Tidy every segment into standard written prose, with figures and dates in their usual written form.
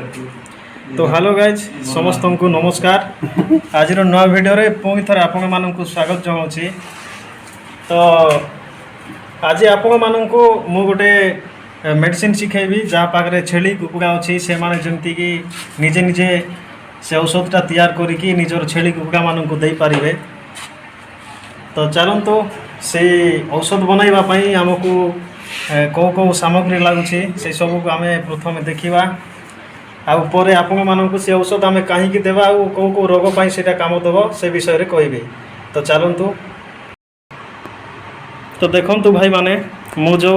तो hello guys समस्त को नमस्कार। आज नुआ भिडियो पुणी थर आपण मानक स्वागत जनाऊँगी। तो आज आपण मानक मु गोटे मेडिसिन शिखेबी जहाँ पाखे छेली कुकुड़ा अच्छी से माने जमती कि निजे निजे से औषधटा तैयार करिकी निजर छेली कुकुड़ा मानक दे पारिबे। तो चलतु से औषध बनवाई आमको कौ कौ सामग्री लगुच से सब को आम प्रथम देखा आउे आपण मानक से औषध आम कहीं देवा कौ कौ रोग पर से काम देव से विषय कहबी। तो चलतु तो देखु भाई माने मु जो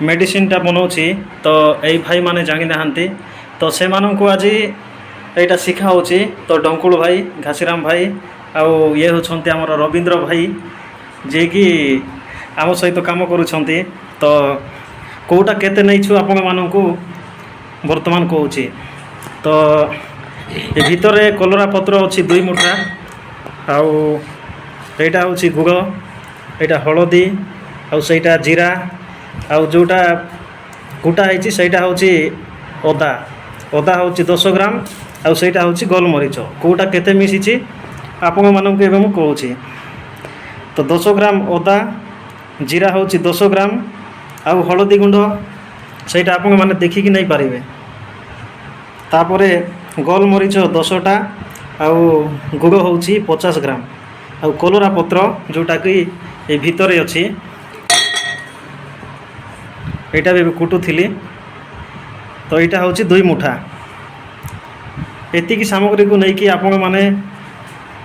मेडिसिनटा बनाऊँगी तो यही भाई माने जानी ना तो से मानू आज यहाँ शिखा हो। तो डंकुल भाई घासीराम भाई आउ ये होछन्ते हमर रवींद्र भाई जे कि आम सहित काम करुछन्ते। तो कोटा केते नहींछु आपण मानू वर्तमान कहूँ। तो ये भितर कलरा पत्र अच्छी 2 मुठा आउ एटा होछि गुड़ एटा हलदी आउ सेटा जीरा आउ जोटा कुटा है सेटा होछि अदा अदा होछि 10 ग्राम आउ सेटा होछि गोलमरीच कोटा केते मिसिछि आपण मानक एवं मु कहूँ। तो 10 ग्राम अदा जीरा होछि 10 ग्राम आउ हलदी गुंड सेटा आपण माने देखिकी नहीं पारिबे। तापरे गोलमरीच 10टा आउ गुड़ होछि 50 ग्राम आउ कलरा पत्र जोटा कि ए भितरे अछि एटा भी कुटुथिली। तो यहाँ हूँ 2 मुठा एतिकी सामग्री को लेकिन आपण माने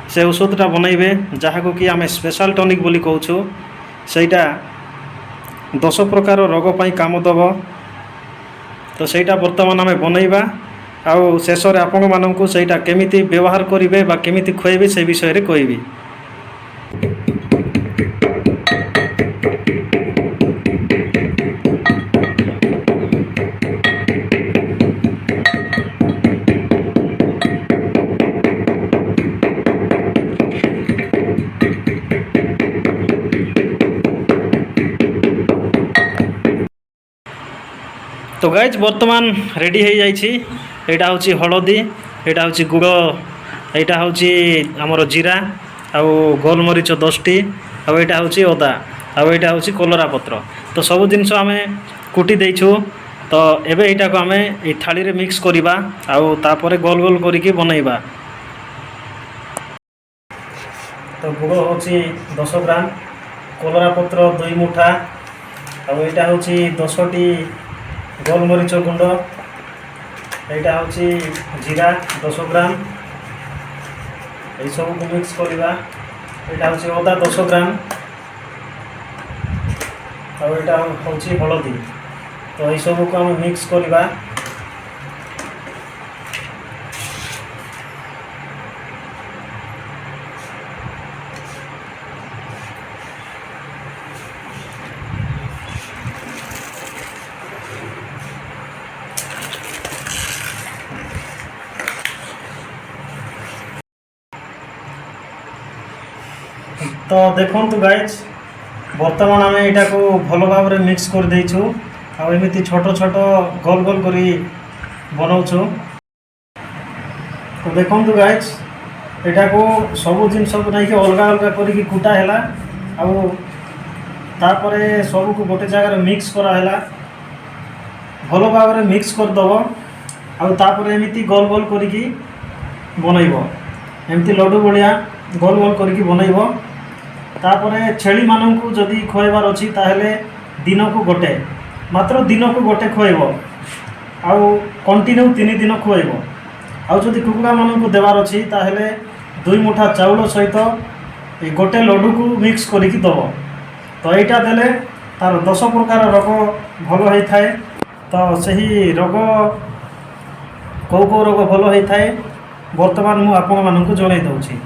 से औषधटा बनइबे जहाँ को कि आम स्पेशल टॉनिक बोली कहूँ। सेटा 10 प्रकार रोग पाई काम दब। तो सेटा वर्तमान आम बनइबा आउ शेष में आपण मानक सेटा केमिति व्यवहार करेंगे बा केमिति खुएबे से विषय रे कहबी। तो गाइज वर्तमान रेडी हो जाइए। यहाँ हूँ हलदी यहाँ हूँ गुड़ यहाँ हूँ आमर जीरा आउ गोलमरीच 10टी आउ यहाँ हूँ अदा आउ यहाँ हूँ कलरा पत्र। तो सब जिनस आम कुटी देइछु। तो एबे यहाँ को आम ये थाली रे मिक्स करवा आउ तापर गोल गोल करके बनइबा। तो गुड़ हूँ 10 ग्राम कलरा पत्र 2 मुठा आउ यहाँ हूँ 10टी गोलमरीच गुंड यहाँ हूँ जीरा 10 ग्राम ये सब को मिक्स करवा। यहाँ हूँ अदा 10 ग्राम और यहाँ हूँ हलदी। तो ये सब को आम मिक्स करवा। तो देखो गाइज वर्तमान आम यहाँ को भल भाव में मिक्स कर देइछु आउ एमिति छोट छोट गोल गोल करी बनाऊछु। तो देखो गाइज यहाँ को सब जिनस नहीं अलग अलग करके कुटा है आउ तापरे सब को गोटे जगह मिक्स कराला भल भाव में मिक्स करदब आउ तापरे एमिति गोल गोल करके बनइब एमती लड्डू भाया गोल गोल करके बनइब। तापरे छेली मानू जदि खुआबार अच्छी ताहले दिन को गोटे मात्र दिन को गोटे खुआब आउ कंटिन्यू 3 दिन खुआब आउ जदि कुकुड़ा मानू देवार अच्छी ताहले 2 मुठा चाउल सहित गोटे लड्डू को मिक्स करिकी दब। तो यहाँ देले तार 10 प्रकार रोग भल होता है। तो सही रोग कौ कौ रोग भल होता है वर्तमान मु आपण मानू जणाई दउछि।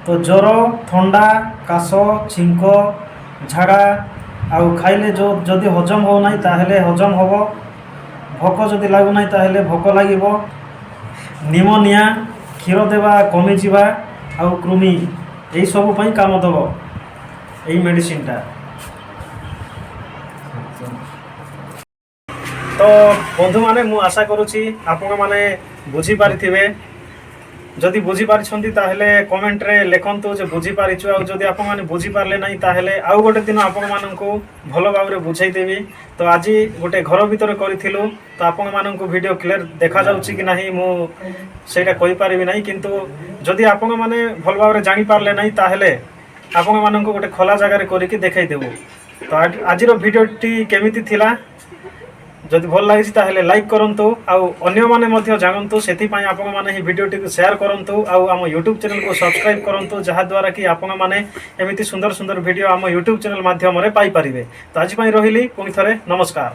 तो ज्वर थंडा काश छिंक झाड़ा आउ खाइले जो जदि हजम हो ना ताहले हजम होब भोक जदि लगुना ताहले भोक लागिब निमोनिया क्षीर देवा कमी जावा आउ कृमि यही सब पई काम दब यही मेडिसिनटा। ତ ବନ୍ଧୁମାନେ ମୁଁ ଆଶା କରୁଛି ଆପଣମାନେ ବୁଝିପାରିଥିବେ। ଯଦି ବୁଝିପାରିଛନ୍ତି ତାହେଲେ କମେଣ୍ଟରେ ଲେଖନ୍ତୁ ଯେ ବୁଝିପାରିଛୁ। ଆଉ ଯଦି ଆପଣମାନେ ବୁଝିପାରିଲେ ନାହିଁ ତାହେଲେ ଆଉ ଗୋଟେ ଦିନ ଆପଣମାନଙ୍କୁ ଭଲ ଭାବରେ ବୁଝେଇଦେବି। ତ ଆଜି ଗୋଟେ ଘର ଭିତରେ କରିଥିଲୁ, ତ ଆପଣମାନଙ୍କୁ ଭିଡ଼ିଓ କ୍ଲିୟର ଦେଖାଯାଉଛି କି ନାହିଁ ମୁଁ ସେଇଟା କହିପାରିବି ନାହିଁ। କିନ୍ତୁ ଯଦି ଆପଣମାନେ ଭଲ ଭାବରେ ଜାଣିପାରିଲେ ନାହିଁ ତାହେଲେ ଆପଣମାନଙ୍କୁ ଗୋଟେ ଖୋଲା ଜାଗାରେ କରିକି ଦେଖାଇଦେବୁ। ତ ଆଜିର ଭିଡ଼ିଓଟି କେମିତି ଥିଲା, ଯଦି ଭଲ ଲାଗିଛି ତାହେଲେ ଲାଇକ୍ କରନ୍ତୁ, ଆଉ ଅନ୍ୟମାନେ ମଧ୍ୟ ଜାଣନ୍ତୁ। ସେଥିପାଇଁ ଆପଣମାନେ ଏହି ଭିଡ଼ିଓଟିକୁ ସେୟାର କରନ୍ତୁ, ଆଉ ଆମ ୟୁଟ୍ୟୁବ୍ ଚ୍ୟାନେଲକୁ ସବସ୍କ୍ରାଇବ୍ କରନ୍ତୁ, ଯାହାଦ୍ୱାରା କି ଆପଣମାନେ ଏମିତି ସୁନ୍ଦର ସୁନ୍ଦର ଭିଡ଼ିଓ ଆମ ୟୁଟ୍ୟୁବ୍ ଚ୍ୟାନେଲ ମାଧ୍ୟମରେ ପାଇପାରିବେ। ତ ଆଜି ପାଇଁ ରହିଲି, ପୁଣି ଥରେ ନମସ୍କାର।